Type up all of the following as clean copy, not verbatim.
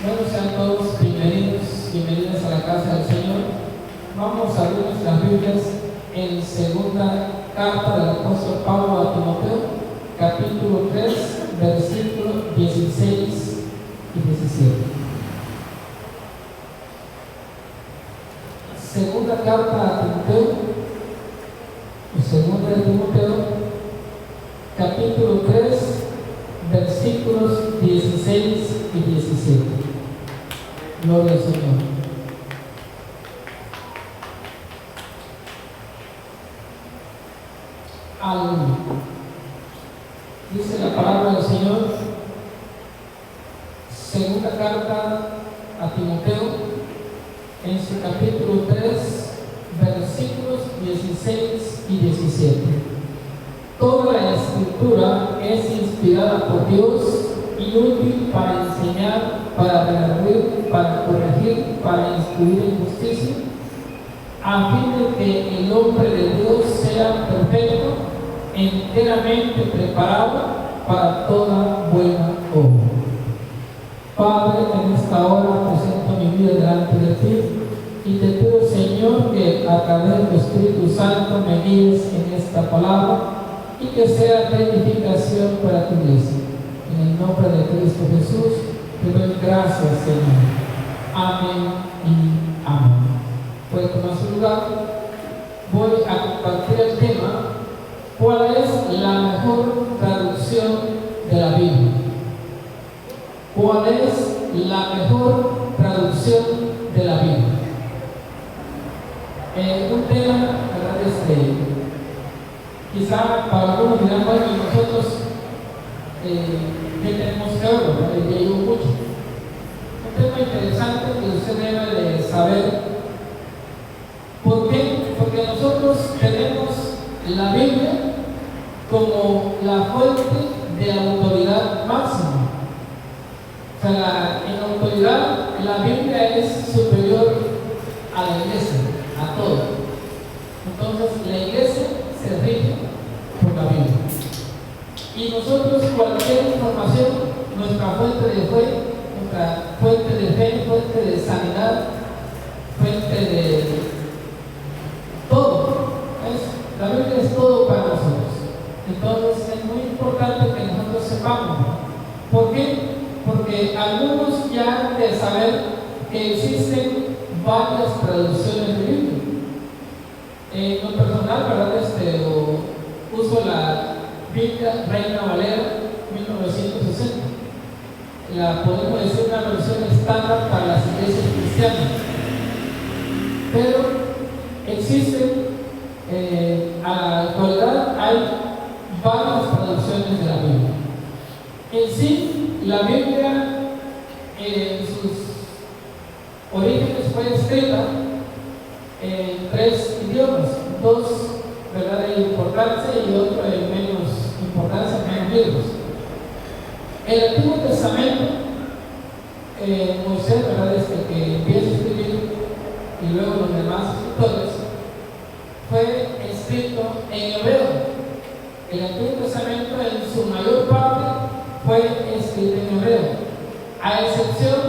Bueno, sean todos bienvenidos a la casa del Señor. Vamos a abrir nuestras Biblias en segunda carta del apóstol Pablo a Timoteo, capítulo 3, versículos 16 y 17. Segunda carta a Timoteo, segunda de Timoteo, capítulo 3, versículos 16 y 17. Gloria al Señor. Aleluya. Dice la palabra del Señor, segunda carta a Timoteo, en su capítulo 3, versículos 16 y 17. Toda la escritura es inspirada por Dios y útil para enseñar, para redarguir, para corregir, para instruir en justicia, a fin de que el hombre de Dios sea perfecto, enteramente preparado para toda buena obra. Padre, en esta hora presento mi vida delante de ti y te pido, Señor, que a través de tu Espíritu Santo me guíes en esta palabra y que sea de edificación para tu iglesia. En el nombre de Cristo Jesús te doy gracias, Señor. Amén y amén. Puede tomar su lugar. Voy a compartir el tema: ¿cuál es la mejor traducción de la Biblia? ¿Cuál es la mejor traducción de la Biblia? Un tema, ¿verdad? Quizá para algunos dirán, bueno, nosotros que tenemos que ver, ya digo mucho. Un tema interesante que usted debe de saber. ¿Por qué? Porque nosotros tenemos la Biblia como la fuente de autoridad máxima. O sea, en autoridad la Biblia es superior a la iglesia, a todo. Entonces la iglesia se rige por la Biblia. Y nosotros, cualquier información, nuestra fuente de fe, fuente de sanidad, fuente de todo, la Biblia es todo para nosotros. Entonces es muy importante que nosotros sepamos. ¿Por qué? Porque algunos ya han de saber que existen varias traducciones de Biblia. En lo personal, ¿verdad? Uso la Biblia Reina Valera 1960. La podemos decir una versión estándar para las iglesias cristianas. Pero existen, a la actualidad, hay varias traducciones de la Biblia. En sí, la Biblia en sus orígenes fue escrita en 3 idiomas, 2, ¿verdad?, de importancia y otro de menos importancia, menos libros. El Antiguo Testamento, Moisés, ¿verdad?, que empieza a escribir, y luego los demás escritores, fue escrito en hebreo. El Antiguo Testamento en su mayor parte fue escrito en hebreo, a excepción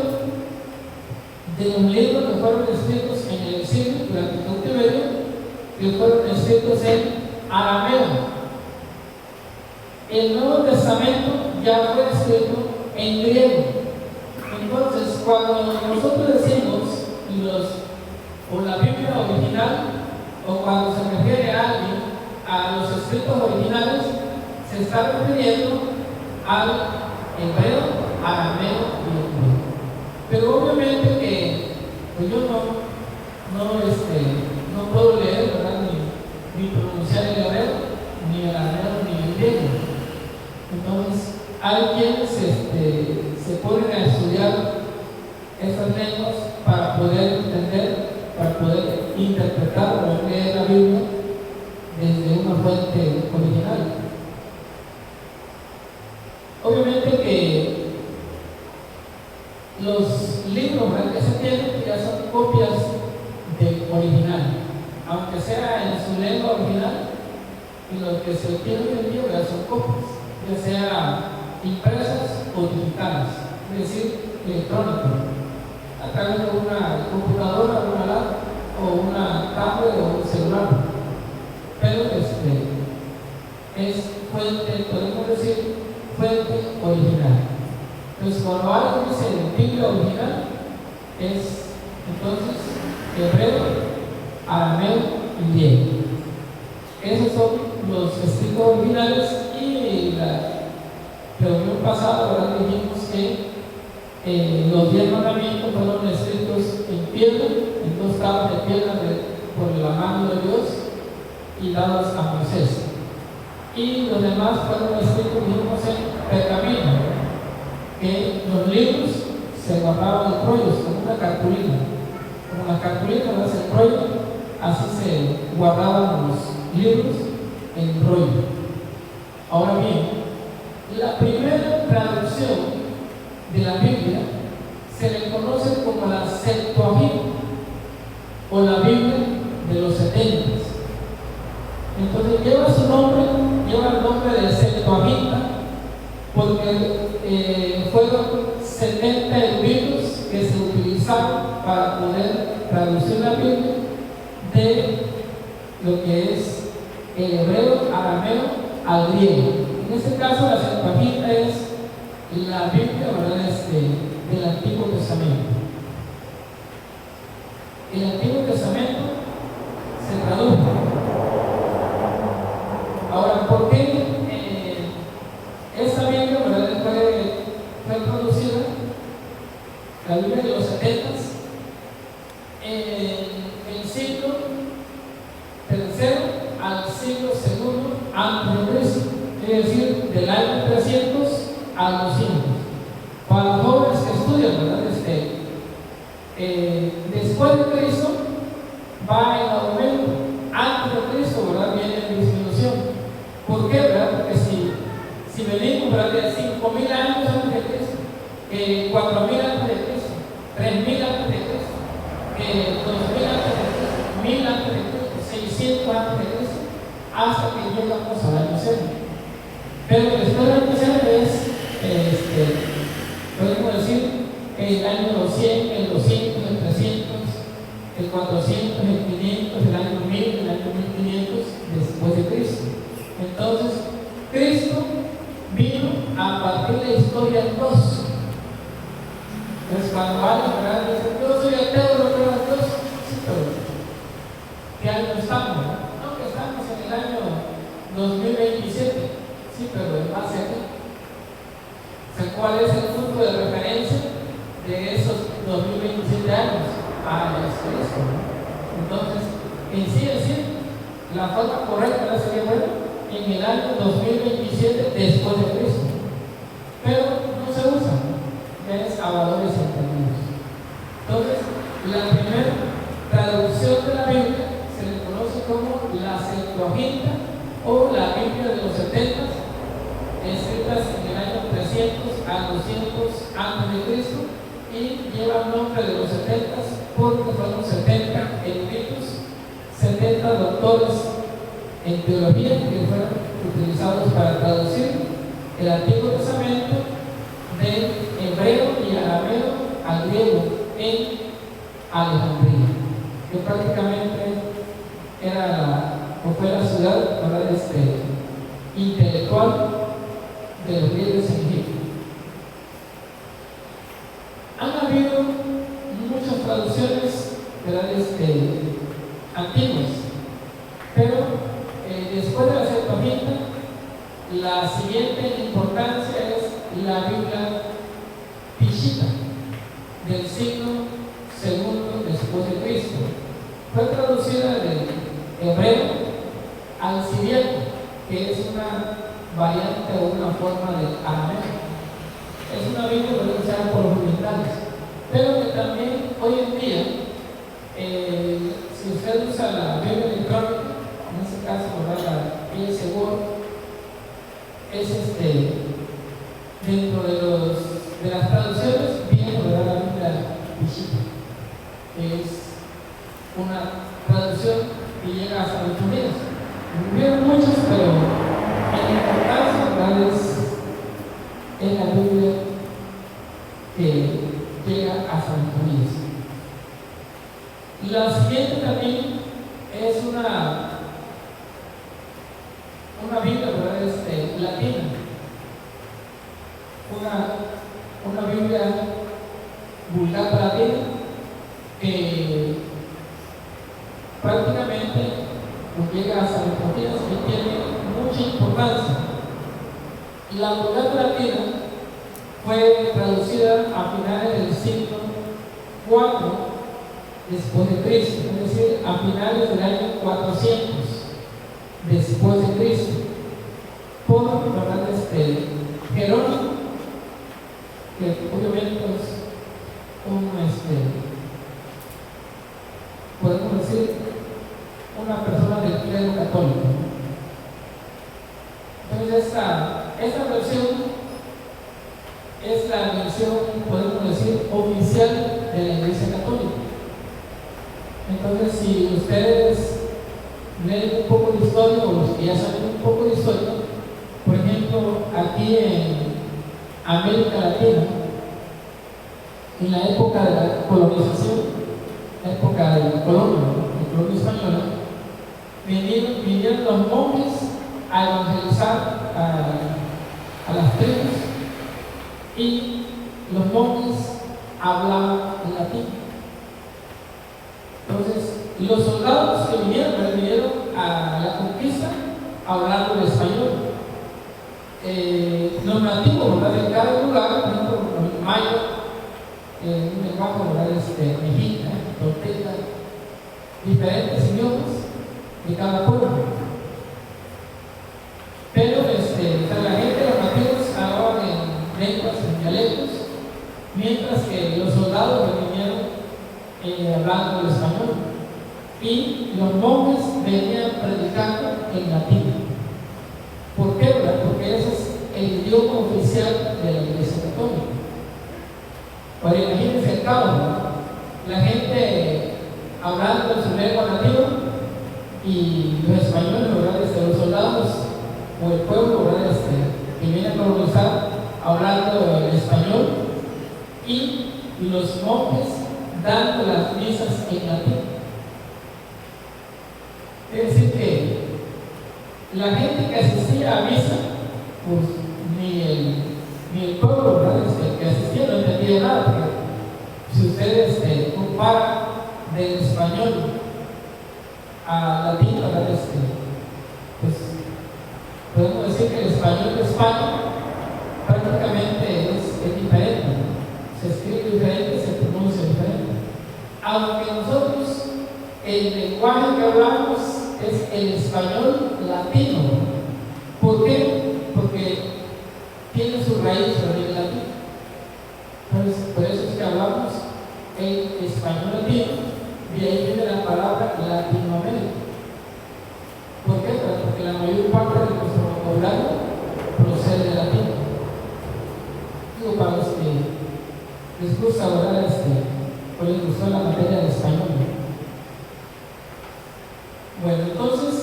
de los libros que fueron escritos en el exilio durante el cautiverio, que fueron escritos en arameo. El Nuevo Testamento ya fue escrito en griego. Entonces, cuando nosotros decimos o la Biblia original, o cuando se refiere a alguien a los escritos originales, se está refiriendo al hebreo, arameo y griego. Pero obviamente que pues yo no puedo leer, ¿verdad?, ni pronunciar el hebreo, ni el arameo, ni el griego. Entonces hay quienes se ponen a estudiar esas lenguas para poder entender, para poder interpretar o leer la Biblia desde una fuente original. Obviamente que los libros que se tienen ya son copias del original, aunque sea en su lengua original, y lo que se obtiene hoy en día ya son copias, ya sea impresas o digitales. Es decir, electrónico, a través de una computadora, una laptop o una tablet o un celular. Pero es fuente, podemos decir, fuente original. Entonces, cuando algo dice Biblia original, es entonces hebreo, arameo y griego. Esos son los escritos originales. Y la reunión pasada, ¿verdad?, dijimos que los 10 mandamientos fueron escritos en piedra, en 2 tablas de piedra por la mano de Dios y dados a Moisés. Y los demás fueron escritos, dijimos, en pergamino, que los libros se guardaban en rollos, como una cartulina. Como la cartulina, ¿verdad?, el rollo, así se guardaban los libros en rollo. Ahora bien, la primera traducción de la Biblia se le conoce como la Septuaginta o la Biblia de los 70. Entonces lleva su nombre, lleva el nombre de Septuaginta porque fueron 70 eruditos que se utilizaron para poder traducir la Biblia de lo que es el hebreo, arameo al griego. En este caso, la Septuaginta es la Biblia, ¿verdad?, del Antiguo Testamento. El Antiguo Testamento se tradujo. Ahora, ¿por qué esta Biblia, ¿verdad?, fue traducida? La Biblia de los 70 en el siglo III al siglo II antes de Cristo, es decir, del año 300 al 200. Para los jóvenes que estudian, ¿verdad?, después de Cristo va en aumento, antes de Cristo, ¿verdad?, viene en disminución. ¿Por qué, verdad? Porque si venimos, ¿verdad?, de 5.000 años antes de Cristo, 4.000 antes de Cristo, 3.000 antes de Cristo, 2.000 antes de Cristo, 1.000 antes de Cristo, 600 antes de Cristo, hasta que llegamos al año 0. Pero después del año 0 podemos decir el año 100, el 200, el 300, el 400, el 500, el año 1000, el año 1500 después de Cristo. Entonces, Cristo vino a partir de la historia en 2. Entonces, cuando alguien, ¿verdad?, dice, yo soy ateo, no creo en Dios, sí, pero ¿qué año estamos? No, que estamos en el año 2027, sí, pero en base a qué. O sea, ¿cuál es el punto de referencia de esos 2027 años? Es Cristo, ¿no? Entonces, en sí, la forma correcta sería, bueno, en el año 2027 después de Cristo. Pero no se usa, ya es a valores entendidos. Entonces, la primera traducción de la Biblia se le conoce como la Septuaginta o la Biblia de los 70, escritas en el año 300 a 200 antes de Cristo, y lleva el nombre de los 70 porque fueron 70 eruditos, 70 doctores en teología que fueron utilizados para traducir el Antiguo Testamento de hebreo y arameo al griego en Alejandría, que prácticamente fue la ciudad, ¿verdad?, intelectual de los griegos en Egipto. Han habido muchas traducciones, ¿verdad?, antiguas, pero después de la Septuaginta, la siguiente importancia es la Biblia Peshitta, del siglo II después de Cristo. Fue traducida del hebreo al siriaco, que es una variante o una forma del arameo. Es una Biblia que se usa por los orientales, pero que también hoy en día, si usted usa la Biblia electrónica, en este caso, ¿verdad?, la PS Word, es dentro de las traducciones viene, ¿verdad?, la Biblia Peshitta, que es una traducción que llega hasta los Unidos. Hubieron muchos, pero en importancia, ¿verdad?, es la Biblia que llega a San Luis. La siguiente también es una Biblia, ¿verdad? Latina, una Biblia Vulgata latina que prácticamente nos llega a San Luis y tiene mucha importancia. La Vulgata latina fue traducida a finales del siglo IV después de Cristo, es decir, a finales del año 400 después de Cristo, por ¿verdad? Jerónimo, que obviamente es podemos decir, una persona del clero católico. Entonces esta versión es la versión, podemos decir, oficial de la Iglesia Católica. Entonces, si ustedes leen un poco de historia, o los que ya saben un poco de historia, por ejemplo, aquí en América Latina, en la época de la colonización, la época de la colonia española, vinieron los monjes a evangelizar a las tribus, y los monjes hablaban en latín. Entonces, los soldados que vinieron a la conquista hablando el español. Los nativos, ¿verdad? De cada lugar, por ejemplo, el mayo, un lenguaje, ¿verdad? Mexica, tolteca, diferentes idiomas de cada pueblo. Pero la gente, los nativos, hablaban en lenguas, en dialectos, mientras que los soldados vinieron hablando el español, y los monjes venían predicando en latín. ¿Por qué? ¿Verdad? Porque ese es el idioma oficial de la Iglesia Católica. Ahora imagínense el caos, ¿verdad? La gente hablando en su lengua nativa, y los españoles, ¿verdad? Los soldados o el pueblo, ¿verdad? Que viene a colonizar hablando el español, y los monjes dando las misas en latín. Es decir, que la gente que asistía a misa, pues ni el pueblo, ¿verdad? Que asistía no entendía nada, porque si ustedes comparan del español a latín, ¿verdad? Pues podemos decir que el español de España prácticamente es diferente, ¿no? Se escribe diferente, se pronuncia diferente. Aunque nosotros el lenguaje que hablamos es el español latino. ¿Por qué? Porque tiene su raíz en el latín. Entonces, por eso es que hablamos el español latino, y ahí viene la palabra Latinoamérica. ¿Por qué? Porque la mayor parte de nuestro vocabulario procede del latín. Digo, para los que les gusta hablar o les gustó la materia de español. Bueno, entonces,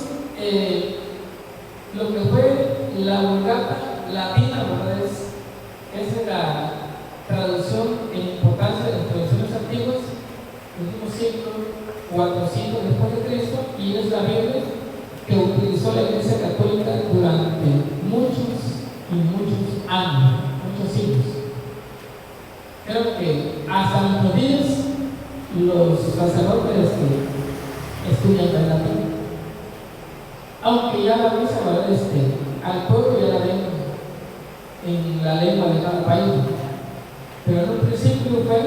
lo que fue la Vulgata latina, ¿verdad? Es la traducción en importancia de las traducciones antiguas, del último siglo 400 después de Cristo, y es la Biblia que utilizó la Iglesia Católica durante muchos y muchos años, muchos siglos. Creo que hasta nuestros días los sacerdotes estudian el latín, aunque ya la misa, ¿verdad? Al pueblo ya la ven en la lengua de cada país, pero en un principio fue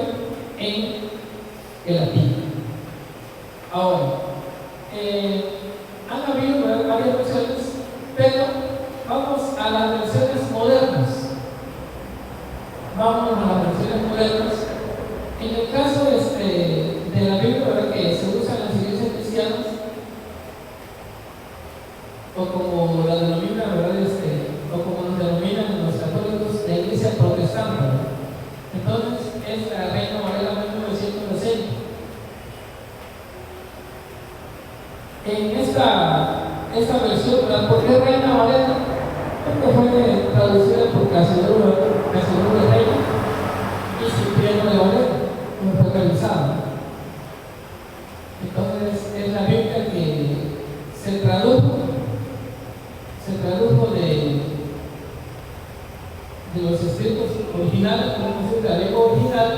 en el latín. Ahora, han habido varias versiones, pero vamos a las versiones modernas. Vámonos a las versiones modernas. En el caso de la Biblia, ¿verdad? Que se usa en las iglesias cristianas, o como la denominan, ¿verdad? O como nos denominan los católicos, la iglesia protestante, ¿verdad? Entonces es la Reina Valera 1960. En esta versión, ¿verdad? ¿Por qué Reina Valera? Porque fue traducida por Casimiro de Reina y Cipriano de Valera. de los escritos originales, como es el griego original,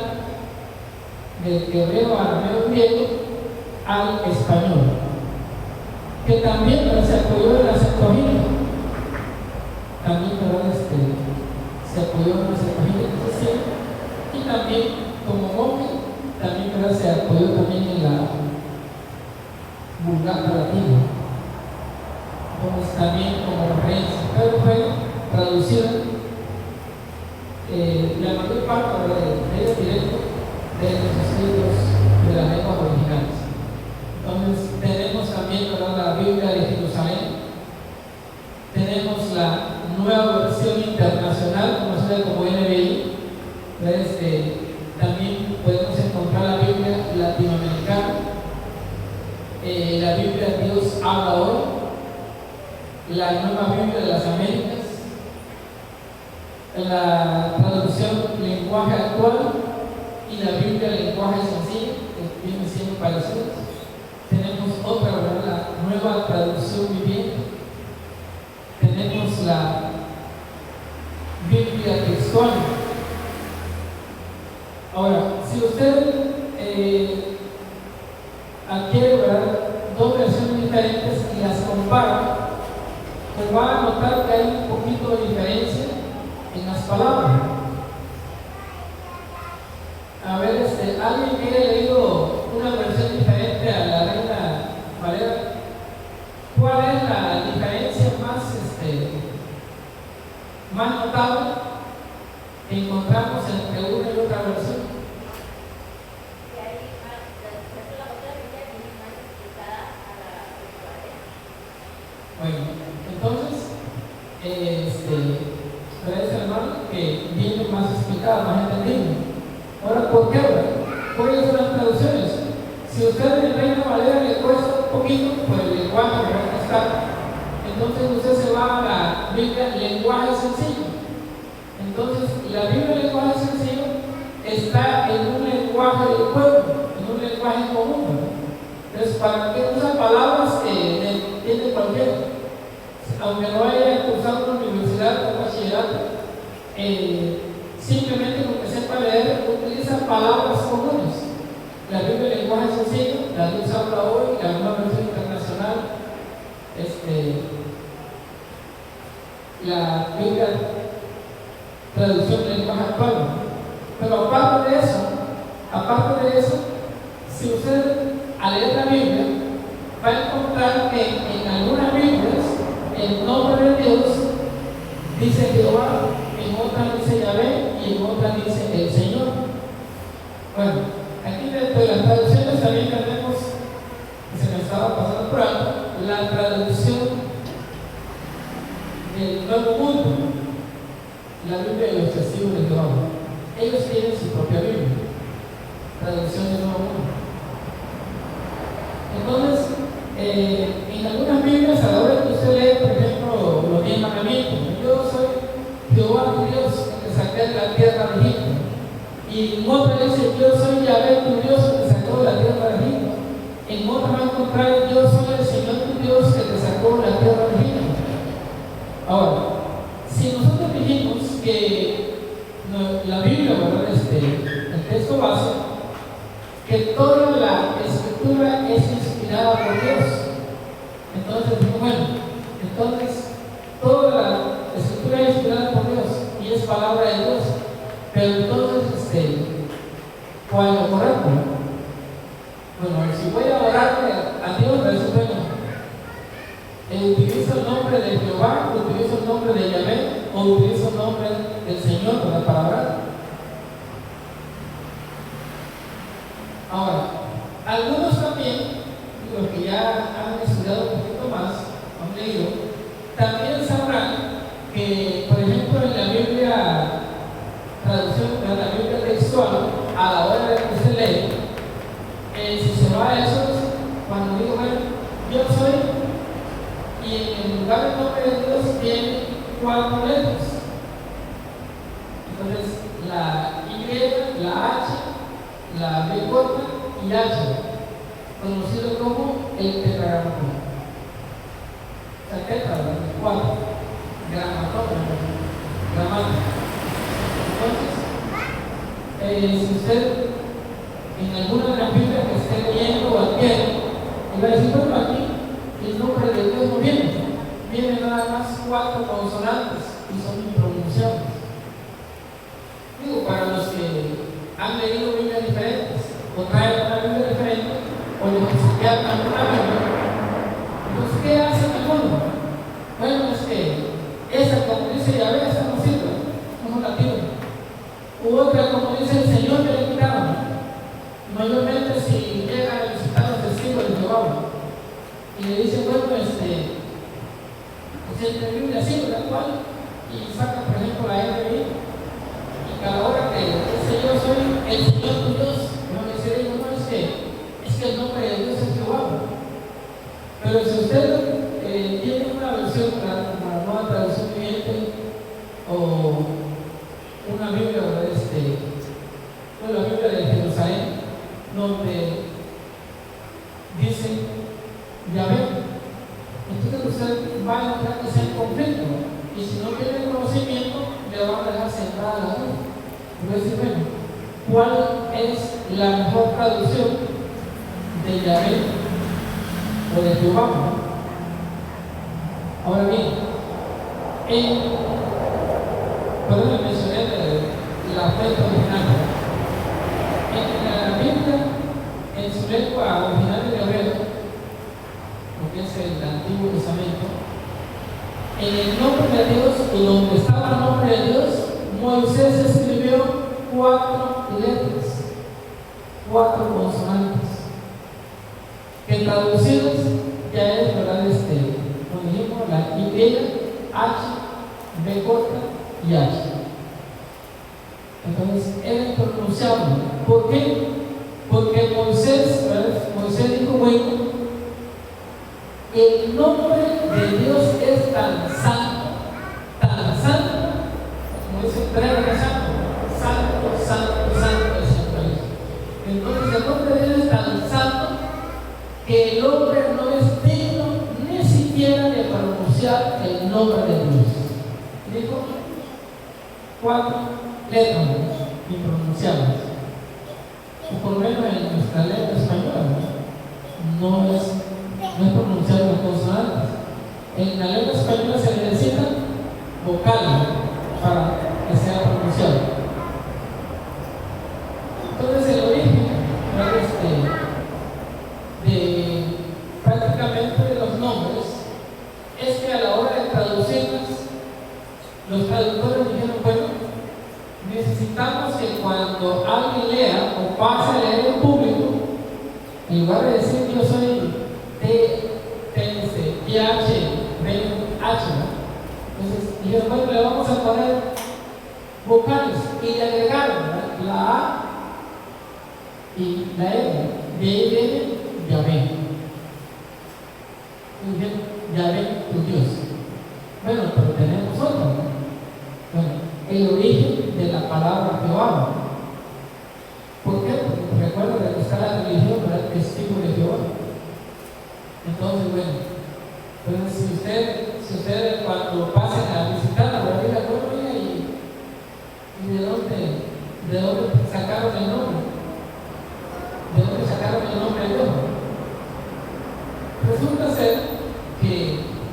del hebreo, arameo, griego, al español, que también se apoyó en la Septuaginta, también se apoyó en la Septuaginta, y también como copia, también se apoyó también en la Vulgata Latina, entonces también como referencia, pero fue traducida la mayor parte de ellos directos de los escritos de las lenguas originales. Entonces tenemos también la Biblia de Jerusalén, tenemos la nueva versión internacional conocida como NBI. Entonces también podemos encontrar la Biblia latinoamericana, la Biblia Dios habla hoy, la nueva Biblia de las Américas, la traducción lenguaje actual y la Biblia lenguaje sencillo, que viene siendo parecidos. Tenemos otra, la nueva traducción viviente. Tenemos la Biblia textual. Ahora, si usted adquiere dos versiones diferentes y las compara, pues va a notar que hay un poquito de diferencia en las palabras. A ver, ¿alguien que haya leído una versión diferente a la Reina Valera? ¿Cuál es la diferencia más notable que encontramos entre una y otra versión? Bueno, entonces, parece, hermano, que viene más explicado, más entendido. Ahora, ¿por qué? ¿Cuáles son las traducciones? Si usted en Reina Valera le cuesta un poquito, pues el lenguaje le va a costar. Entonces usted se va a la Biblia lenguaje sencillo. Entonces, la Biblia lenguaje sencillo está en un lenguaje del pueblo, en un lenguaje común, ¿verdad? Entonces, para que usa palabras que entiende cualquiera, aunque no haya cursado una universidad o bachillerato, simplemente con que sepa leer, utiliza palabras comunes. La Biblia en lenguaje sencillo, la Dios habla hoy, la nueva versión internacional, la Biblia traducción en lenguaje actual. Pero aparte de eso, si usted al leer la Biblia va a encontrar que en algunas Biblias el nombre de Dios dice Jehová, en otras dice Yahvé y en otras dice el Señor. Bueno, aquí dentro de las traducciones también tenemos, se me estaba pasando por alto, la traducción del Nuevo Mundo, la Biblia de los Testigos de Jehová. Ellos tienen su propia Biblia, traducción del Nuevo Mundo. Entonces, en algunas Biblias, a la hora que usted lee, por ejemplo, los 10 mandamientos, yo soy Jehová tu Dios, que te saqué de la tierra de Egipto. Y en otra dice, yo soy Yahvé tu Dios, que te sacó de la tierra de Egipto. En otra va a encontrar, yo soy el Señor tu Dios, que te sacó de la tierra de Egipto. Ahora, si nosotros dijimos que la Biblia, ¿verdad? El texto base, que toda la escritura es inspirada por Dios. Entonces, entonces toda la escritura es inspirada por Dios y es palabra de Dios. Pero entonces, ¿cuál es lo correcto? Bueno, si voy a orarle a Dios, me dice, utilizo el nombre de Jehová, utilizo el nombre de Yahvé, o utilizo el nombre del Señor para orar. Ahora, algunos también, los que ya han estudiado un poquito más, han leído, también sabrán que, por ejemplo, en la Biblia, traducción de la Biblia textual, a la hora de que usted lee, si se va a eso, cuando digo, yo soy, y en el lugar del nombre de Dios tiene 4 letras. Entonces, la Y, la H, la B corta y H, conocido como el tetragramatón. O sea, tetra, 4, gramatón, gramática. si usted en alguna de las Biblias que esté leyendo o adquiere, y va a decir, bueno, aquí el nombre de Dios no viene nada más 4 consonantes y son impronunciables. Digo, para los que han leído Biblias diferentes, o traen una Biblia diferente, o les enseñan una Biblia, entonces, ¿qué hacen algunos? Bueno, es que esa, como dice Yahvé, esa no sirve, no la tiene. U otra, como dice el Señor, me le quitaron. Mayormente, si llegan a visitar los testigos de Jehová y le dicen, bueno, pues en la Biblia sí, ¿verdad? ¿Cuál? Y sacan, por ejemplo, la NBI, y cada hora que dice yo soy el Señor tu Dios, no me dice, no, es que el nombre de Dios es Jehová. Pero si usted tiene una versión, una nueva traducción viviente, o una Biblia, la Biblia de Jerusalén, donde dice Yahvé, entonces usted va a encontrar que sea en conflicto, y si no tiene conocimiento, le van a dejar sentada la duda. Voy a decir, bueno, ¿cuál es la mejor traducción de Yahvé o de Jehová? Ahora bien, perdón, mencioné la fuente original. En la Biblia, en su lengua original de hebreo, lo que es el Antiguo Testamento, en el nombre de Dios, y donde estaba el nombre de Dios, Moisés escribió 4 letras, 4 consonantes, que traducidas ya es, ¿verdad? Como dijimos, la Y, H, B corta y H. Entonces era impronunciable. ¿Por qué? Porque Moisés dijo, bueno, el nombre de Dios es tan santo, como dice el Padre Santo, santo es el Dios. Entonces el nombre de Dios es tan santo que el hombre no es digno ni siquiera de pronunciar el nombre de Dios. Dijo 4 letras impronunciables. O por lo menos en nuestra lengua española no es pronunciar las consonantes. En la lengua española se necesita vocal para que sea pronunciado. Entonces el origen de prácticamente de los nombres es que a la hora de traducirlas, los traductores dijeron, bueno, necesitamos que cuando alguien lea o pase a leer en público, en lugar de decir yo soy PH, entonces dijeron, bueno, le vamos a poner vocales y le agregaron la A y la R. De ahí viene Yahvé. Y dijeron, Yahvé, tu Dios. Bueno, pero tenemos otro, ¿no? Bueno, el origen de la palabra Jehová. ¿Por qué? Porque recuerda que está la religión, ¿verdad? Testigo de Jehová. Entonces, bueno, entonces si usted cuando pasen a visitarla, ¿verdad? Diga, bueno, ¿y de dónde sacaron el nombre? ¿De dónde sacaron el nombre de Dios? Resulta ser que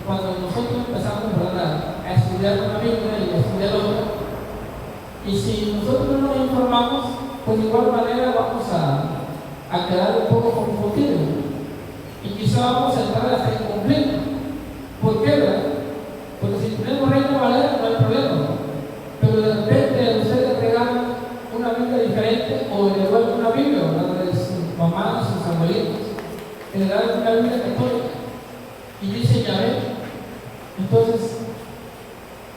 cuando nosotros empezamos, ¿verdad?, a estudiar una Biblia y a estudiar otra, y si nosotros no nos informamos, pues de igual manera vamos a quedar un poco confundidos y quizá vamos a entrar hasta en conflicto. ¿Por qué, verdad? Porque si tenemos Reina Valera no hay problema, ¿no? Pero de repente ustedes regalan una Biblia diferente o le devuelven una Biblia, ¿verdad?, de sus mamás, sus abuelitos, que le dan una Biblia católica y dice Yahvé. Entonces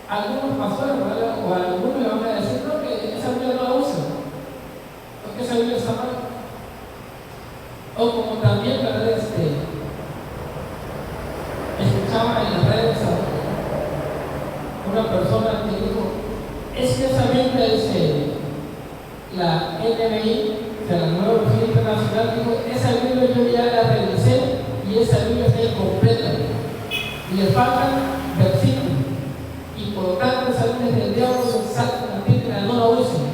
algunos pastores, ¿verdad?, o algunos le van a decir, no, que esa Biblia no la usan, porque esa Biblia está mal. O como también, ¿verdad?, escuchaba en las redes a una persona que dijo, es que esa Biblia es la NBI, o sea, la Nueva Versión Internacional, dijo, esa Biblia yo ya la revisé y esa Biblia está incompleta y le faltan versículos, y por lo tanto esa Biblia es del diablo, no la usen.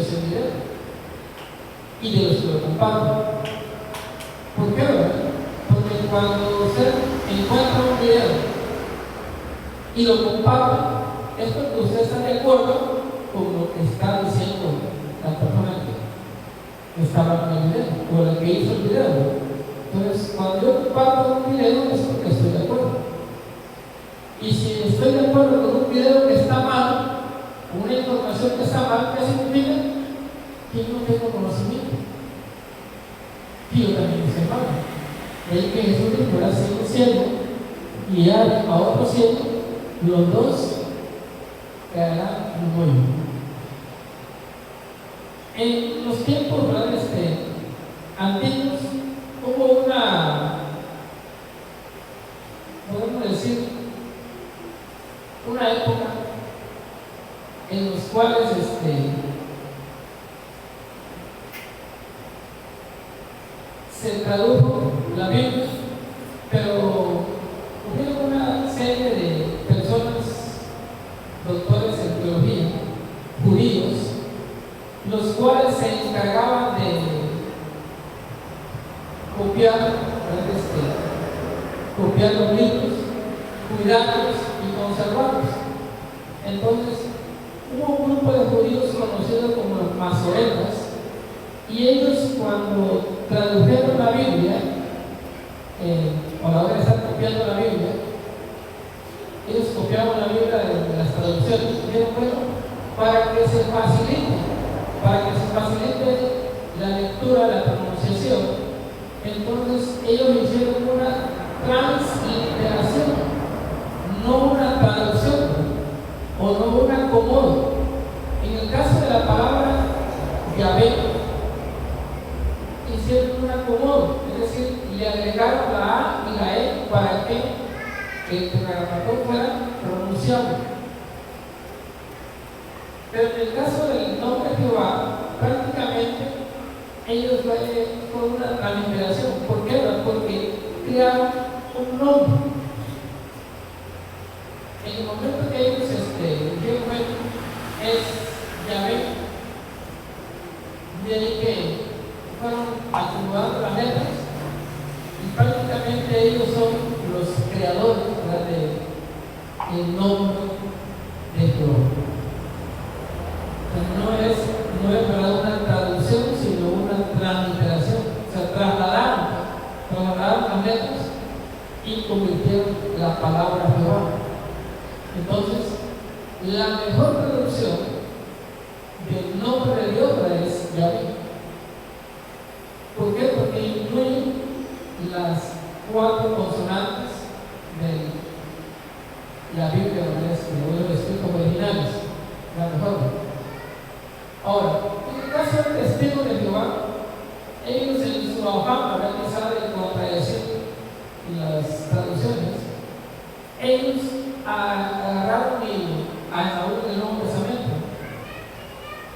ese video y de los que lo comparten. ¿Por qué, verdad? Porque cuando usted encuentra un video y lo comparte, es porque usted está de acuerdo con lo que está diciendo la persona que está hablando en el video o la que hizo el video. Entonces, cuando yo comparto un video es porque estoy de acuerdo. Y si estoy de acuerdo con un video que está mal, con una información que está mal, ¿qué significa? Que yo no tengo conocimiento. Y yo también estoy mal. De ahí que Jesús dijo: ahora si un ciego guiar a otro ciego, los dos caerán en un hoyo. En los tiempos, ¿verdad?, antiguos, hubo podemos decir, una época en los cuales se tradujo la Biblia, pero hubo una serie de personas, doctores en teología, judíos, los cuales se encargaban de copiar los libros, cuidarlos y conservarlos. Entonces, hubo un grupo de judíos conocidos como los masoretas, y ellos, cuando tradujeron la Biblia, a la hora de estar copiando la Biblia, ellos copiaban la Biblia de las traducciones, y dijeron: bueno, para que se facilite la lectura, la pronunciación, entonces ellos hicieron una transliteración, no una traducción o no un acomodo. En el caso de la palabra Yahvé, hicieron un acomodo, es decir, le agregaron la A y la E para que el tetragrámaton fuera pronunciable. Pero en el caso del nombre Jehová, prácticamente ellos fue una transliteración. ¿Por qué? Porque crearon un nombre. En el momento que ellos dijeron: bueno, es Yahvé, de ahí que fueron acomodando las letras, y prácticamente ellos son los creadores, ¿verdad?, del nombre de Jehová. No es ¿verdad?, una traducción, sino una transliteración. O sea, trasladaron las letras y convirtieron la palabra Jehová. Entonces, la mejor traducción del nombre de Dios es Yahvé. ¿Por qué? Porque incluye las 4 consonantes de la Biblia, o de los escritos originales. La mejor. Ahora, en el caso del testigo de Jehová, ellos en su afán, quizá de contradecir las traducciones, ellos agarraron y aún el Nuevo Testamento.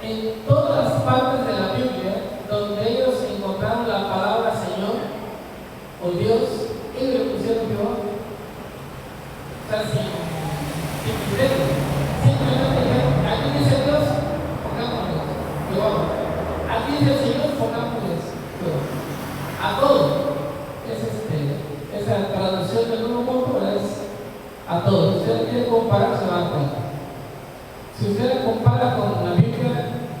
En todas las partes de la Biblia donde ellos encontraron la palabra Señor o Dios, ellos le pusieron Jehová. O sea, sin criterio. Simplemente dijeron: aquí dice Dios, pongámosle Jehová. Aquí dice el Señor, pongámosle Jehová. A todo. Esa traducción del Nuevo Mundo es a todos. Si usted quiere comparar, se va a dar cuenta. Si usted la compara con la Biblia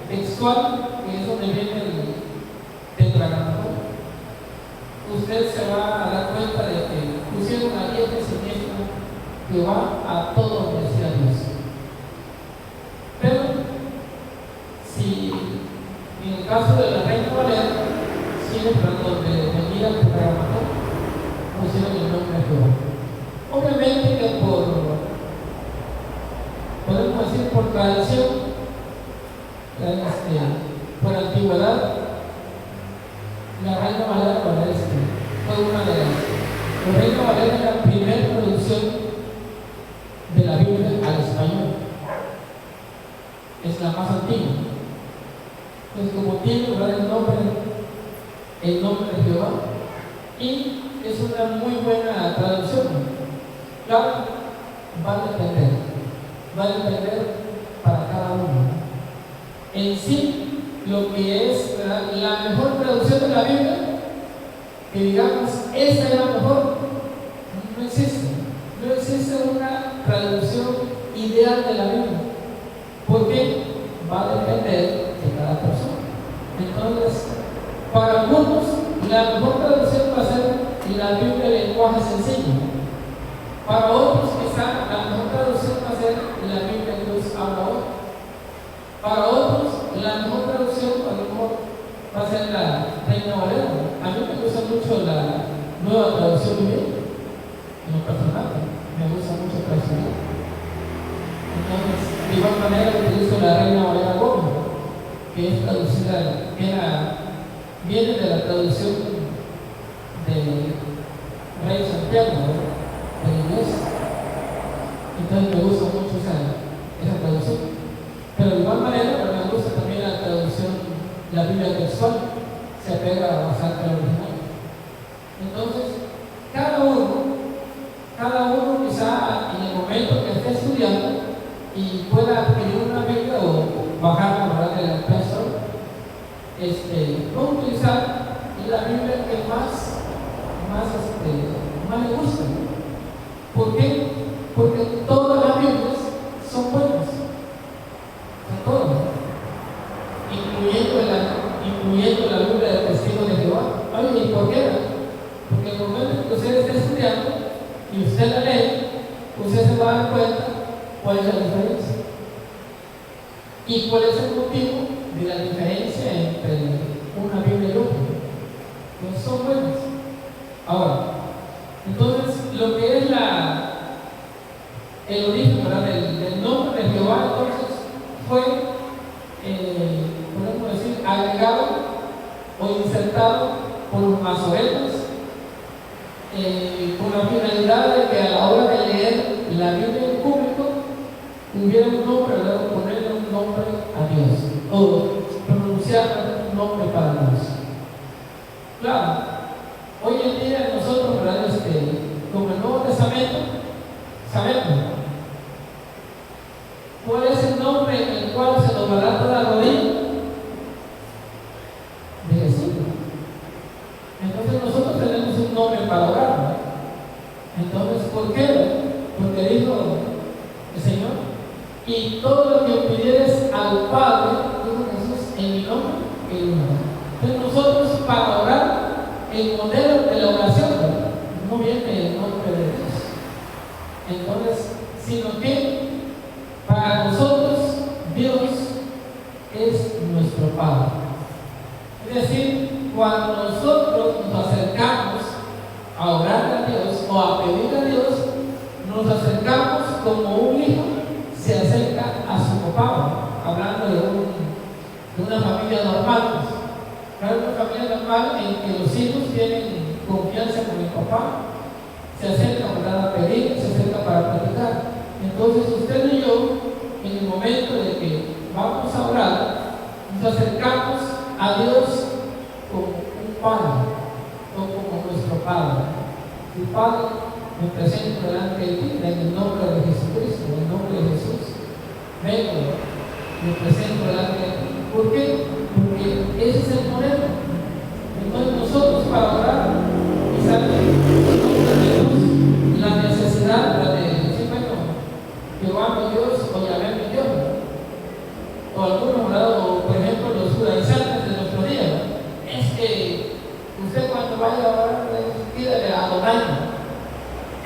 textual, que es donde viene el tetragrámaton, usted se va a dar cuenta de que pusieron a diestra y siniestra Jehová a todo donde decía Dios. Pero, si en el caso de la Reina Valera, siempre donde venía el tetragrámaton, pusieron el nombre de Jehová. Obviamente que podemos decir por tradición, por antigüedad, la Reina Valera fue una de las. La Reina Valera es la primera traducción de la Biblia al español. Es la más antigua. Entonces, como tiene el nombre de Jehová, y es una muy buena traducción. Claro, va a depender para cada uno. En sí, lo que es, ¿verdad?, la mejor traducción de la Biblia, que digamos, esta es la mejor, no existe. No existe una traducción ideal de la Biblia, porque va a depender de cada persona. Entonces, para algunos, la mejor traducción va a ser la Biblia en lenguaje sencillo. Para otros, quizá la mejor traducción va a ser la Biblia que Dios habla hoy. Para otros, la mejor traducción a lo mejor va a ser la Reina Valera. A mí me gusta mucho la Nueva Traducción Viviente, en lo personal, me gusta mucho traducir. Entonces, de igual manera, utilizo la Reina Valera Gómez, que es traducida, viene de la traducción de Rey Santiago, del inglés. Entonces, me gusta mucho esa traducción. Pero de igual manera, me gusta también la traducción, la Biblia textual, se apega bastante al original. Entonces, cada uno quizá en el momento que esté estudiando y pueda adquirir una Biblia o bajarla, ¿verdad?, de la impresora, puede utilizar la Biblia que más le gusta. ¿Por qué? Porque todas las Biblias son buenas. Todas, incluyendo la Biblia del Testigo de Jehová. Oye, ¿y por qué? Porque en el momento que usted esté estudiando y usted la lee, usted se va a dar cuenta cuál es la diferencia y cuál es el motivo de la diferencia entre una Biblia y otra. Pues son buenas. Ahora, entonces, lo que es el origen, ¿verdad?, del nombre de Jehová, entonces, fue, podemos decir, agregado o insertado por los masoretas con la finalidad de que a la hora de leer la Biblia en público hubiera un nombre, ¿verdad?, ponerle un nombre a Dios o pronunciar un nombre para Dios. Claro, hoy en día nosotros, ¿verdad?, como el Nuevo Testamento, sabemos ¿cuál es el nombre en el cual se doblará toda la rodilla? De Jesús. Entonces nosotros tenemos un nombre para orar, ¿no? Entonces, ¿por qué? Porque dijo el Señor, y todo lo que pidieres al Padre, dijo Jesús, en mi nombre, Él lo hará. Entonces nosotros, para orar, el modelo de la oración no viene el nombre de Dios. Entonces, sino que para nosotros, Dios es nuestro Padre. Es decir, cuando nosotros nos acercamos a orar a Dios o a pedir a Dios, nos acercamos como un hijo se acerca a su papá, hablando de una familia normal. Claro, una familia normal en que los hijos tienen confianza con el papá, se acercan, ¿verdad?, a pedir, se acercan para platicar. Entonces usted y yo, en el momento de que vamos a orar, nos acercamos a Dios como un Padre o como nuestro Padre. Tu Padre, me presento delante de ti en el nombre de Jesucristo, en el nombre de Jesús. Vengo, me presento delante de ti. ¿Por qué? Porque ese es el modelo. Entonces nosotros para orar, quizás no tenemos la necesidad de decir, bueno, Jehová mi Dios o Yahvé mi Dios. O algunos, ¿verdad?, por ejemplo, los judaizantes de nuestro día, es que usted cuando vaya a orar, pídale a Adonai,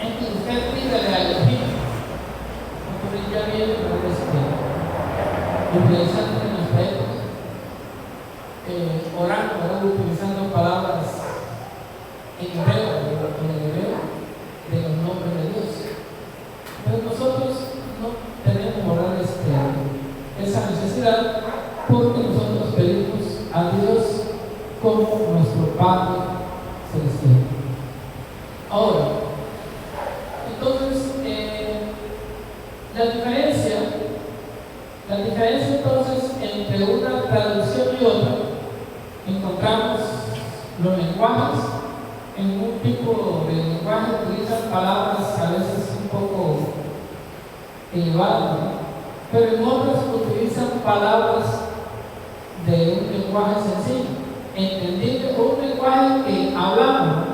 es que usted pídale a Elohim. Entonces ya viene los judaizantes de nuestra época, orando, ¿verdad?, utilizando palabras en hebreo, de los nombres de Dios. Pero nosotros no tenemos, ¿verdad?, esa necesidad, porque nosotros pedimos a Dios como nuestro Padre Celestial. Ahora, entonces, la diferencia entonces entre una traducción y otra, encontramos los lenguajes. En un tipo de lenguaje utilizan palabras a veces un poco elevadas, ¿no? Pero en otras utilizan palabras de un lenguaje sencillo, entendible, un lenguaje que hablamos, ¿no?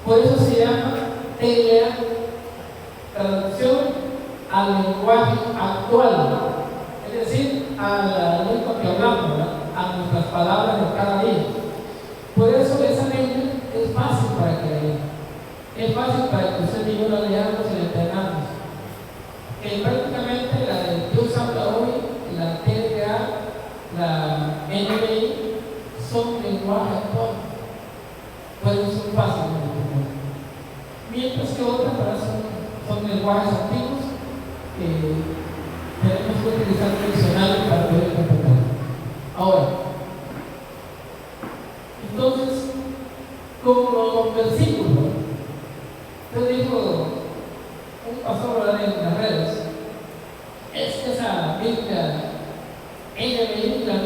Por eso se llama TLA, traducción al lenguaje actual, ¿no? Es decir, a la lengua que hablamos, ¿no? A nuestras palabras de cada día. Por eso esa Biblia es fácil para que leer, es fácil para que usted y yo la leamos y la entendamos. Que prácticamente la de Dios habla hoy, la TLA, la NBI, son lenguaje actual. Por eso son fáciles de entender. Mientras que otras son lenguajes antiguos que tenemos que utilizar el diccionario para poder interpretar. Ahora, entonces, como los versículos, yo digo, un pastor en las redes, es que esa Biblia NBI, la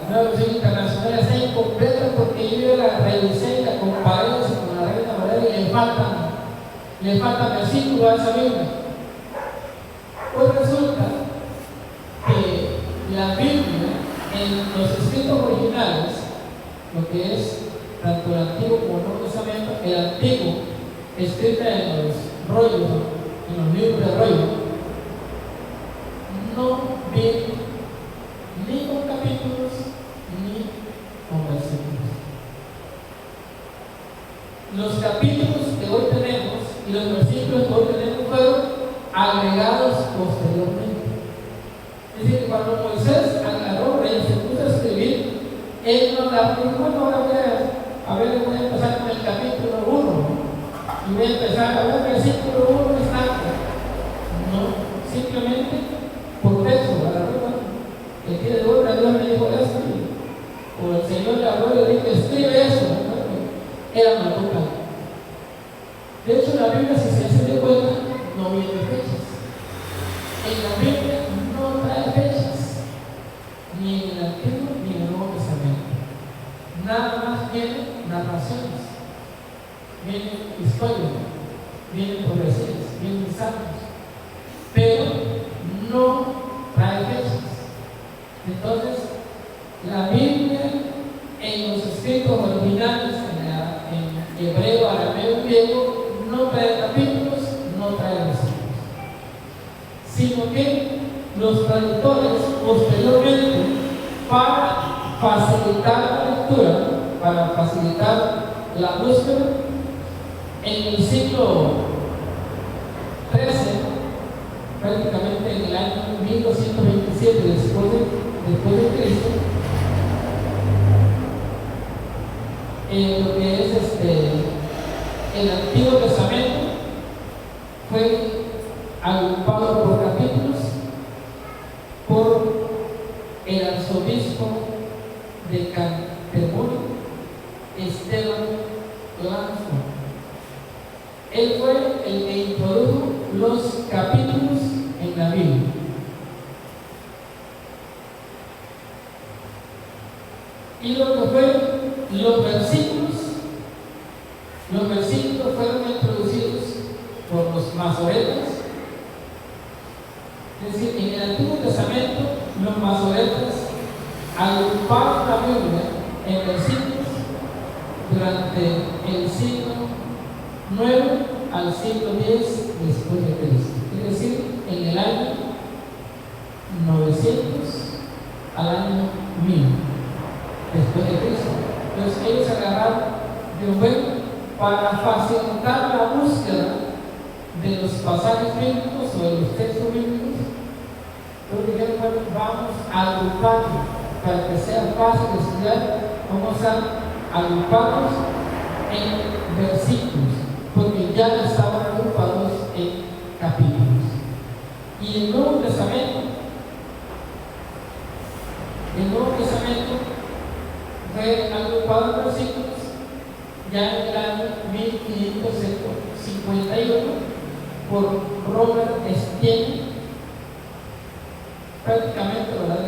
nueva versión internacional, está incompleta porque yo la revisé y la comparé con la Reina Valera y le faltan versículos a esa Biblia. Pues resulta que la Biblia, en los escritos originales, lo que es tanto el Antiguo como el Nuevo Testamento, el Antiguo, escrita en los rollos, en los libros de rollo, no viene ni con capítulos ni con versículos. Los capítulos que hoy tenemos y los versículos que hoy tenemos fueron agregados posteriormente. Es decir, cuando Moisés agarró y se puso a escribir, él no la dijo, bueno, ahora voy a empezar con el capítulo 1, ¿no? Y voy a empezar a ver el versículo 1 está. No, simplemente por texto, el día de hoy Dios me dijo esto, o el Señor le habló y le dijo, escribe eso, ¿no? Era una boca. De hecho, la Biblia, si se hace de cuenta, no viene fechas. En la Biblia no trae fechas, ni en el Antiguo ni en el Nuevo Testamento. Nada más vienen narraciones, vienen historias, vienen profecías, vienen salmos, pero no trae fechas. Entonces, la Biblia en los escritos originales, en hebreo, arameo y griego, no trae capítulos, no trae versículos, sino que los traductores posteriormente, para facilitar la lectura, para facilitar la búsqueda, en el siglo XIII, prácticamente en el año 1227 después de Cristo, lo que es el Antiguo Testamento fue agrupado por capítulos por el arzobispo de Canterbury, Esteban Lansford. Él fue el que introdujo los capítulos en la Biblia. Y lo que fue los versículos fueron introducidos por los masoretas. Es decir, en el Antiguo Testamento, los masoretas agruparon la Biblia en versículos durante el siglo IX al siglo X después de Cristo. Es decir, en el año 900 al año 1000 después de Cristo. Entonces ellos agarraron de un buen para facilitar la búsqueda de los pasajes bíblicos o de los textos bíblicos. Entonces dijeron, bueno, vamos a agruparlos para que sea fácil de estudiar. Vamos a agruparlos en versículos, porque ya estaban agrupados en capítulos. Y el Nuevo Testamento fue agrupado en versículos ya en el año 1551 por Robert Estienne. Prácticamente, ¿verdad?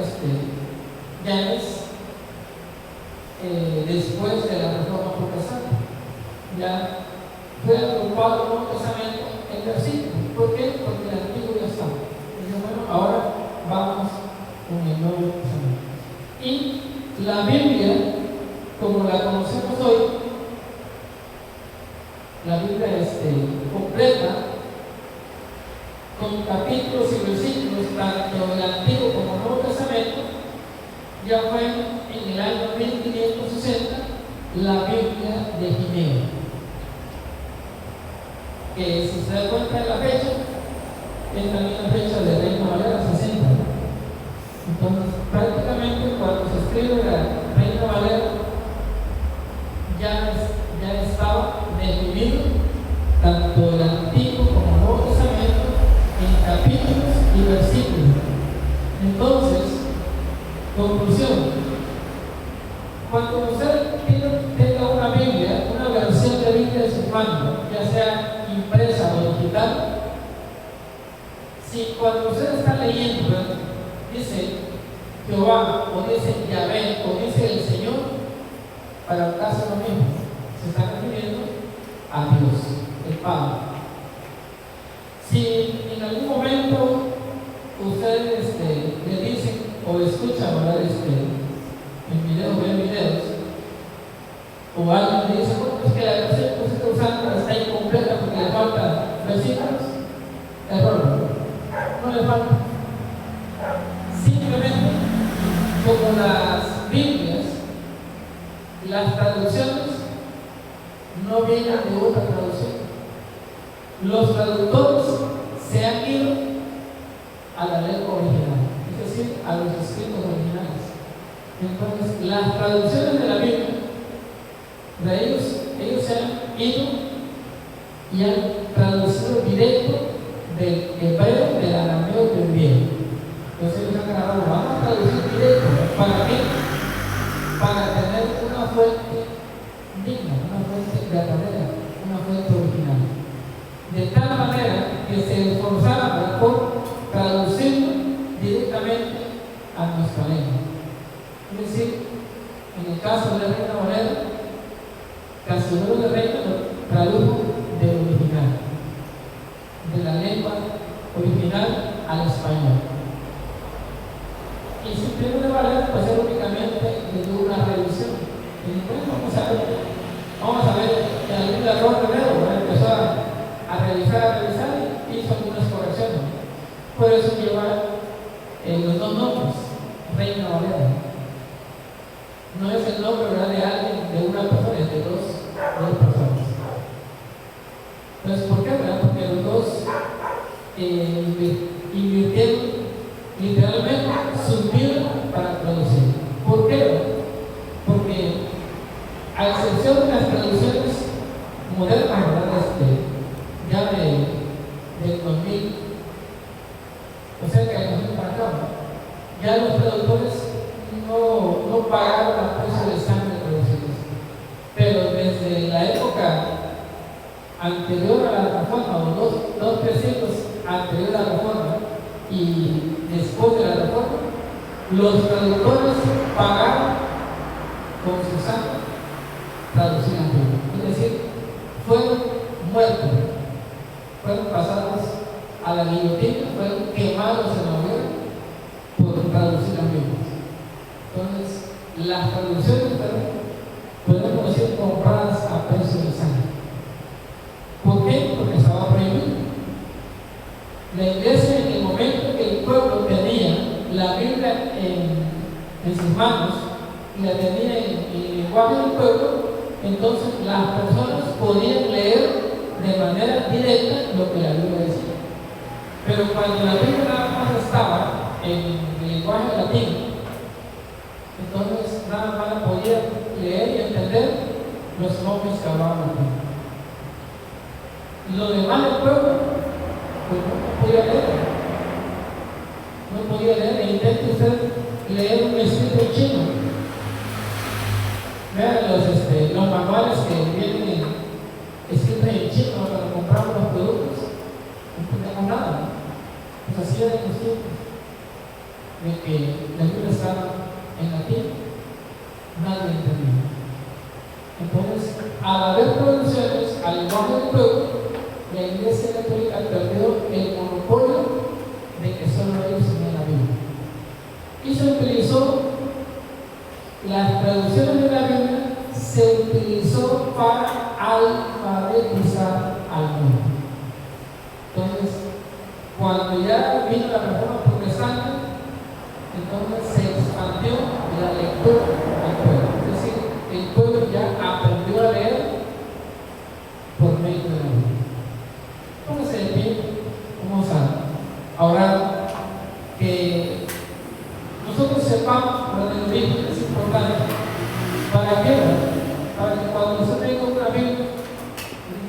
Ya es después de la Reforma Protestante. Ya fue agrupado el Nuevo Testamento en versículos. ¿Por qué? Porque el Antiguo ya estaba. Entonces, bueno, ahora vamos con el Nuevo Testamento. Y la Biblia, como la conocemos hoy, la Biblia completa, con capítulos y versículos, tanto del Antiguo como del Nuevo Testamento, ya fue en el año 1560 la Biblia de Ginebra. Que si se da cuenta de la fecha, es también la fecha de Reina Valera 60. Entonces, prácticamente cuando se escribe la Reina Valera, ya estaba definido tanto el Antiguo como el Nuevo Testamento en capítulos y versículos. Entonces, conclusión: cuando usted tenga una Biblia, una versión de Biblia de su mano, ya sea impresa o digital, si cuando usted está leyendo dice Jehová, o dice Yahvé, o dice el Señor, para el caso lo mismo, se está refiriendo a Dios, el Padre. Si en algún momento ustedes le dicen o escuchan hablar en videos, ven videos, o alguien le dice, bueno, es que la versión que usted está usando está incompleta porque le faltan versículos, error, no le falta. Simplemente, como las Biblias, las traducciones no vienen de otra traducción. Los traductores se han ido a la lengua original, es decir, a los escritos originales. Entonces, las traducciones de la Biblia, de ellos se han ido y han traducido directo del hebreo, del arameo, del griego. Entonces ellos han agarrado, vamos a traducir directo. ¿Para qué? Para tener una fuente digna, una fuente verdadera, una fuente original. De tal manera que se esforzaron por traducirlo directamente a nuestra lengua. Es decir, en el caso de Reina Valera, Cancionero de Reina lo tradujo del original, de la lengua original al español. Y si Primero de Valera, pues es únicamente de una revisión. Y después vamos a ver que algún error primero, empezó a revisar y hizo algunas correcciones. Por eso lleva los dos nombres, Reina Valera. No es el nombre, ¿verdad?, de alguien, de una persona, es de dos personas. Entonces, ¿por qué, verdad? Porque los dos invirtieron literalmente su vida para traducir. ¿Por qué? Porque, a excepción de las traducciones modernas, ¿verdad?, ya del 2000, o sea que al 2000 para acá, ya los traductores no pagaron el precio de sangre traducidos. Pero desde la época anterior a la reforma, o dos siglos anterior a la reforma y después de la reforma, los traductores pagaron con su sangre traducir la Biblia. Es decir, fueron muertos, fueron pasados a la guillotina, fueron quemados en la hoguera por traducir la Biblia. Entonces, las traducciones podemos decir compradas a precio de sangre. ¿Por qué? Porque estaba prohibido. La iglesia, en el momento que el pueblo tenía la Biblia en sus manos y la tenía en el lenguaje del pueblo, entonces las personas podían leer de manera directa lo que la Biblia decía. Pero cuando la Biblia nada más estaba en el lenguaje latino, entonces nada más podía leer y entender los nombres que hablaban la Biblia. Lo demás del pueblo, pues no podía leer. No podía leer. E intente usted leer un escrito chino. Vean los manuales que vienen escritos en chino cuando compramos los productos. No entendemos nada. Pues así era en los tiempos de que la Biblia estaba en latín, nadie entendía. Entonces, al haber traducciones al lenguaje del pueblo, la Iglesia Católica perdió el monopolio de que solo ellos tenían la Biblia. Y se utilizó las traducciones de la Biblia se utilizó para alfabetizar al mundo. Entonces, cuando ya vino la reforma protestante, entonces se expandió la lectura al pueblo. Es decir, el pueblo ya aprendió a leer por medio de la Biblia. Póngase de pie, vamos a orar. Que nosotros sepamos lo de la Biblia es importante. ¿Para qué? Para que cuando usted tenga una Biblia,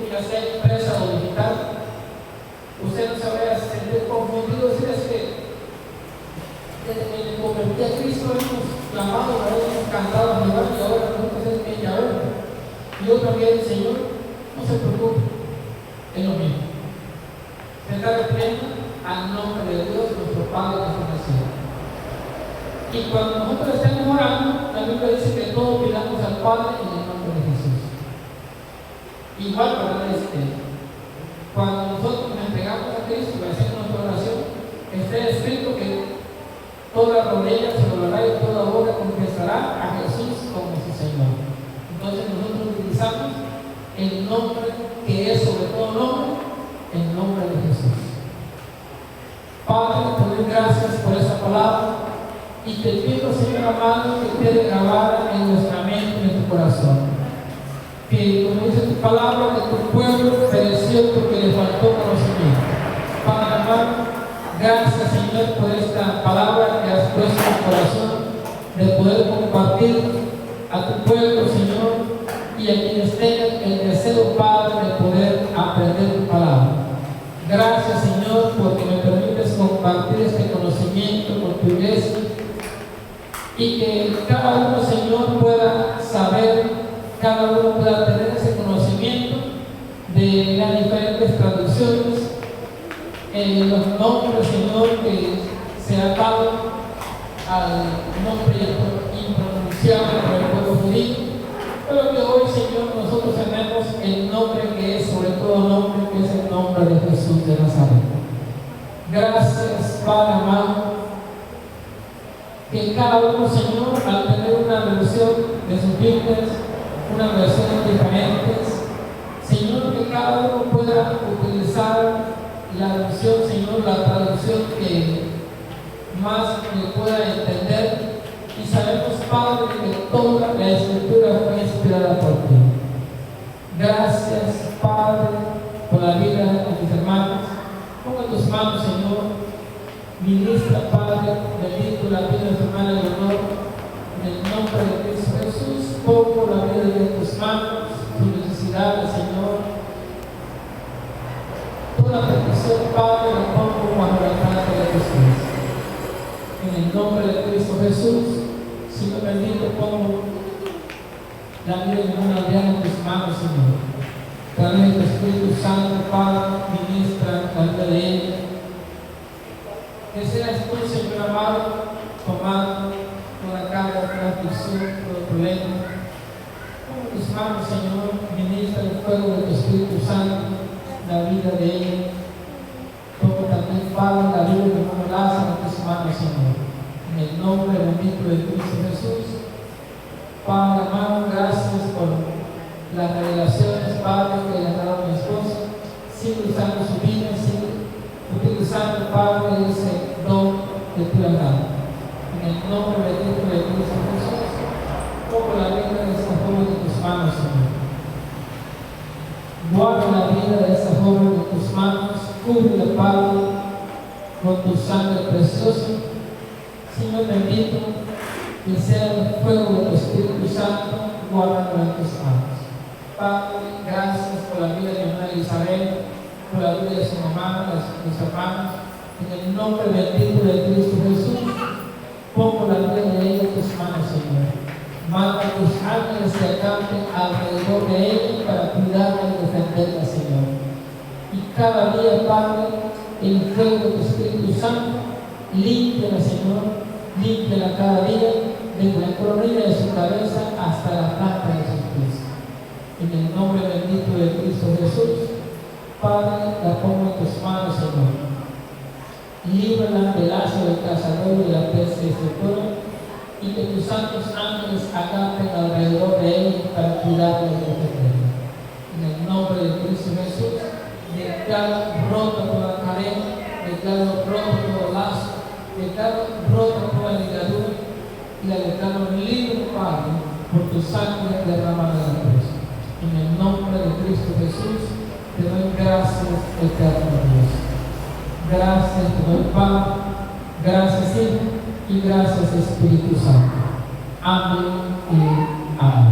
ya sea impresa o digital, usted no se vaya a sentir confundido. Si es que desde que me convertí a Cristo hemos clamado, hemos cantado, y ahora nunca se es ella ahora. Y otra vez el Señor, no se preocupe, es lo mismo. Se está refiriendo al nombre de Dios, nuestro Padre que está en el cielo. Y cuando nosotros estemos orando, la Biblia dice que todos pidamos al Padre en el nombre de Jesús. Igual, ¿verdad? Cuando nosotros nos entregamos a Cristo y hacemos nuestra oración, está escrito que toda rodilla se doblará y toda boca confesará a Jesús como su Señor. Entonces nosotros utilizamos el nombre que es sobre todo nombre, el nombre de Jesús. Padre, te doy gracias por esa palabra y te pido, Señor amado, que quede grabada en nuestra mente y en tu corazón. Que, como dice tu palabra, que tu pueblo pereció porque le faltó conocimiento. Padre amado, gracias, Señor, por esta palabra que has puesto en tu corazón, de poder compartir a tu pueblo, Señor, y a quienes tengan el deseo, Padre, de poder aprender tu palabra. Gracias, Señor, porque me permites compartir este conocimiento con tu iglesia y que cada uno, Señor, pueda saber, cada uno pueda tener ese conocimiento de las diferentes traducciones, los nombres, Señor, que se han dado al nombre impronunciable por el pueblo judío. Pero que hoy, Señor, nosotros tenemos el nombre que es sobre todo nombre, que es el nombre de Jesús de Nazaret. Gracias, Padre amado, que cada uno, Señor, al tener una versión de sus Biblias, una versión diferentes, Señor, que cada uno pueda utilizar la versión, Señor, la traducción que más le pueda entender. Y sabemos, Padre, que toda la Escritura fue inspirada por ti. Gracias, Padre, por la vida de mis hermanos. Ponga tus manos, Señor. Ministra, Padre, bendito la vida de tu hermana Leonor. En el nombre de Cristo Jesús, pongo la vida de tus manos, tus necesidades, Señor. Toda petición, Padre, la pongo bajo la gracia de Jesús. En el nombre de Cristo Jesús, Señor bendito, pongo la vida de una Adriana en tus manos, Señor. Través del Espíritu Santo, Padre, ministra la vida de ella. Que seas tú, Señor amado, tomando toda carga, toda aflicción, todo problema. Pongo tus manos, Señor, ministra el fuego de tu Espíritu Santo, la vida de ella. Pongo también, Padre, la vida de hermano Lázaro en tus manos, Señor. En el nombre bendito de Cristo Jesús. Padre amado, gracias por las revelaciones, Padre, que le has dado a mi esposa. Sigue usando su vida, sigue utilizando, Padre, ese don que tú le has dado. En el nombre bendito de Cristo Jesús, pongo la vida de esta joven en tus manos, Señor. Guarda la vida de esta joven en tus manos, cúbrele, Padre, con tu sangre preciosa. Señor bendito, que sea el fuego de tu Espíritu Santo, guárdalo en tus manos. Padre, gracias por la vida de mi hermana Isabel, por la vida de su mamá, de sus hermanos. En el nombre bendito de Cristo Jesús, pongo la vida de ella en tus manos, Señor. Manda tus ángeles que acampen alrededor de ella para cuidarla y defenderla, Señor. Y cada día, Padre, el fuego de tu Espíritu Santo, límpiala, Señor. Límpiala cada día, desde la coronilla de su cabeza hasta la planta de sus pies. En el nombre bendito de Cristo Jesús, Padre, la pongo en tus manos, Señor. Líbrala del lazo del cazador y de la peste destructora, y que tus santos ángeles ángeles acampen alrededor de ella para cuidarla y defenderla. En el nombre de Cristo Jesús, declaro rota toda cadena, declaro roto todo lazo, declaro rota toda ligadura y la declaro libre, Padre, por tu sangre derramada en la cruz. En el nombre de Cristo Jesús, te doy gracias, eterno Dios. Gracias, te doy Padre, gracias Hijo y gracias Espíritu Santo. Amén y amén.